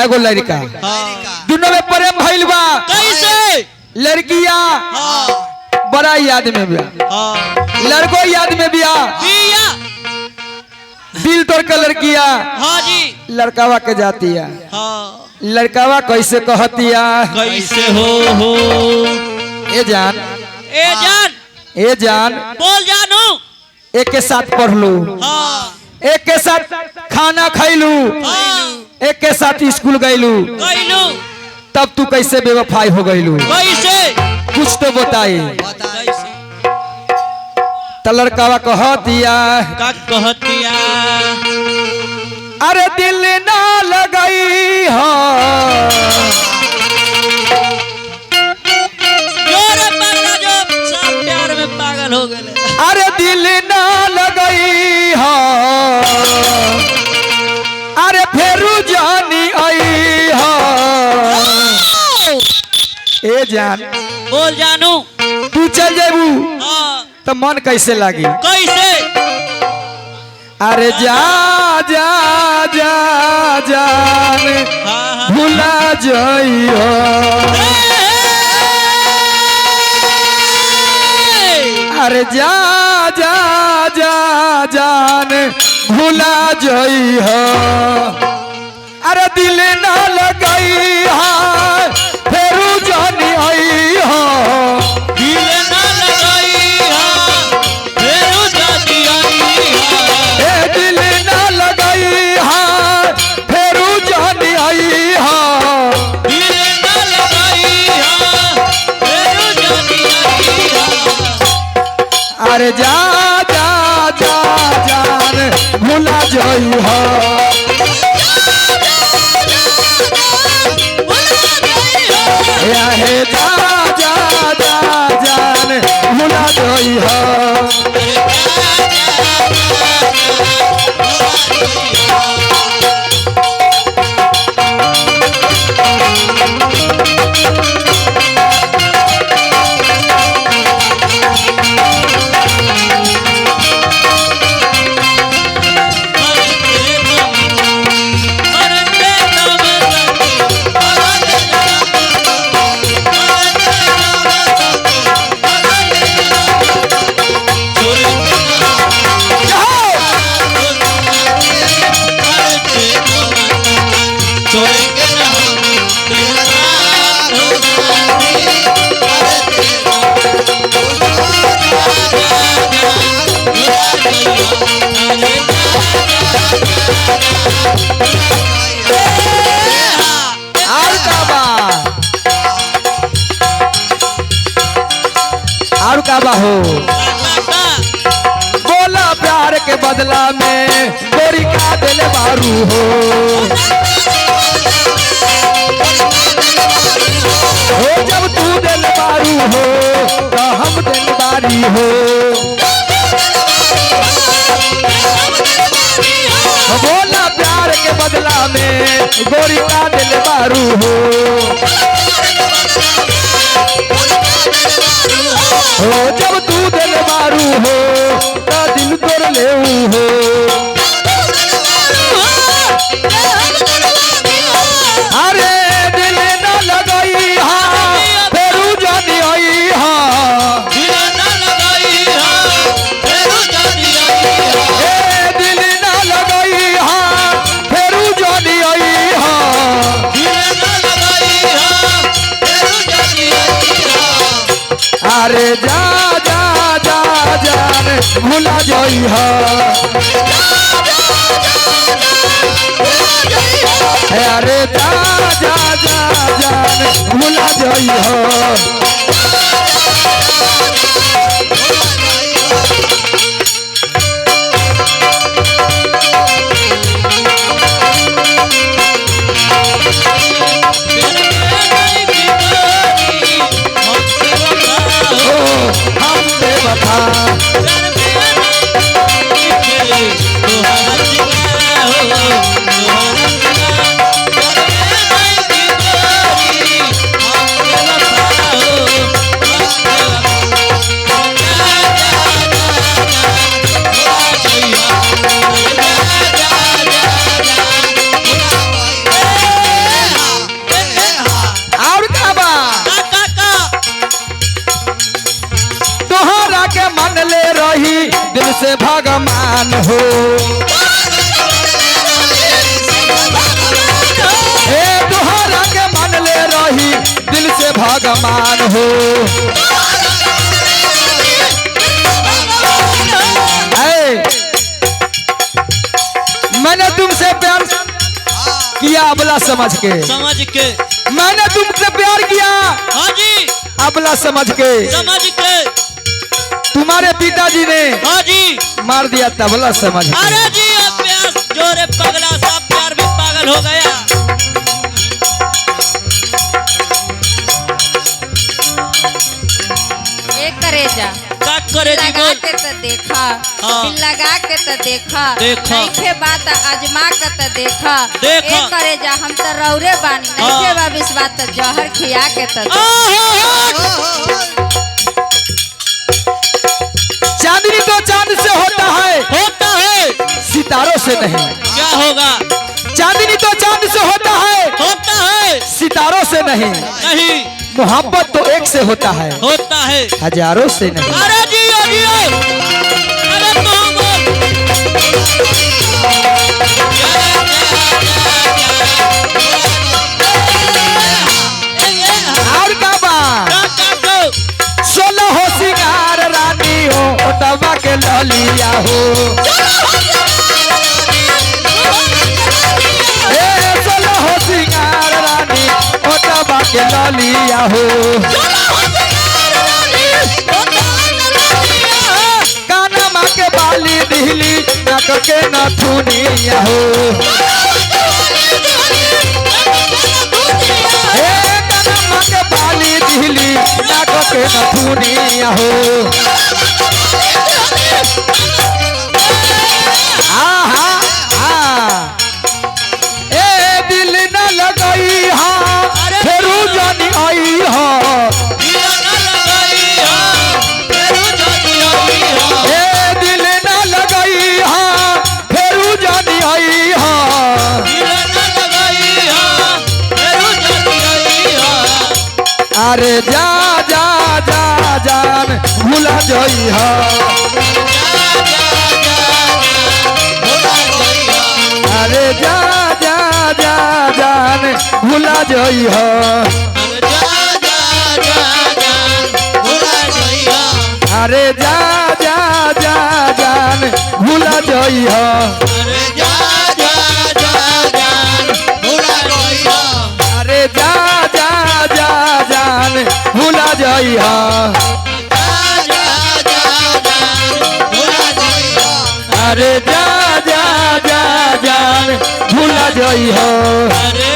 एगो लड़का दोनों में प्रेम भइल बा। कैसे? लड़किया बड़ा याद में बिया, लड़को याद में बिया। दिल तोड़ के लड़किया लड़कावा के जाती है। लड़कावा कैसे कहतिया? कैसे हो ए जान, ए जान, ए जान, बोल जानू। एक के साथ पढ़ लू, एक के साथ खाना खैलू, एक के साथ स्कूल गईलू, तब तू कैसे बेवफाई हो गईलू? कैसे? कुछ तो बताई। तो लड़कावा कहतिया, का कहतिया? अरे दिल ना लगई हो, सब प्यार में पागल हो गए। अरे दिल ना लगई हो, अरे फेरू जानी आई हो। ए जान, बोल जानू। तू चल जेबू तो मन कैसे लागी? कैसे? अरे जा जा जा जान भुला जाइयो, अरे जा जा जा जान भुला जाइयो। अरे दिल ना लगई है फेरू जानी आई हो, दिल ना लगाई है फेरू जानी आई है। ए दिल ना लगई है फेरू जानी आई हो, दिल ना लगाई है फेरू जानी आई है। अरे जा जा जा जान भुला जाई हो। हे जा जा जा जान भुला जाई हो। और का बाहो बोला प्यार के बदला में गोरी का दिल मारू हो, जब तू दिल मारू हो तो हम दिल मारी हो। बोला प्यार के बदला में गोरी का दिल मारू हो, जब तू दिल मारू हो तो दिल तोड़ ले हो। अरे दिल न लगई हा फेरू जानी आई हा, दिल ना लगाई है फेरू जानी आई है। ए दिल न लगई हा फेरू जानी आई हा, दिल ना लगाई है फेरू जानी आई है। अरे जा जा जा जान भुला जाई हा। अरे जा जा जा जान भुला जाई हा। हम बेवफा भगवान हो ए तुहरा के मान ले रही दिल से भगवान हो मैंने तुमसे प्यार किया अबला समझ के मैंने तुमसे प्यार किया हाँ जी अबला समझ के तुम्हारे पिताजी ने हाँ जी मार दिया तबला समझ के अरे जी अभ्यास जोरे पगला सा प्यार में पागल हो गया एक करेजा का करे जी लगा बोल के तो देखा हाँ। दिल लगा के तो देखा देखा। नइखे बात आजमा के तो देखा देखा। एक करेजा हम तो रौरे बानी हाँ। नइखे बा विश्वास तो जहर खिया के तो चांदनी तो चांद से होता है सितारों से नहीं क्या होगा चांदनी तो चांद से होता है सितारों से नहीं नहीं मोहब्बत तो एक से होता है हजारों से नहीं अरे जियो जियो अरे तू बोल और का बा 16 हो सिंगार रानी हो ओटवा के ललिया हो ए 16 हो सिंगार रानी ओटवा के ललिया हो कानमा के बाली दिहली नाक के नथुनिया हो ए कानमा के बाली दिहली नाक के नथुनिया हो आहा आ ए दिल न लगई हा फेरू जानी आई हा ए दिल न लगई हा फेरू जानी आई हा अरे जा जा जा जान भूला जई हा अरे जा जा जा जान भूला जई हा अरे जा जा जा जान भूला जई हा अरे जा जा जा जान भूला जई हा अरे जा जा जा जान भूला जई हा अरे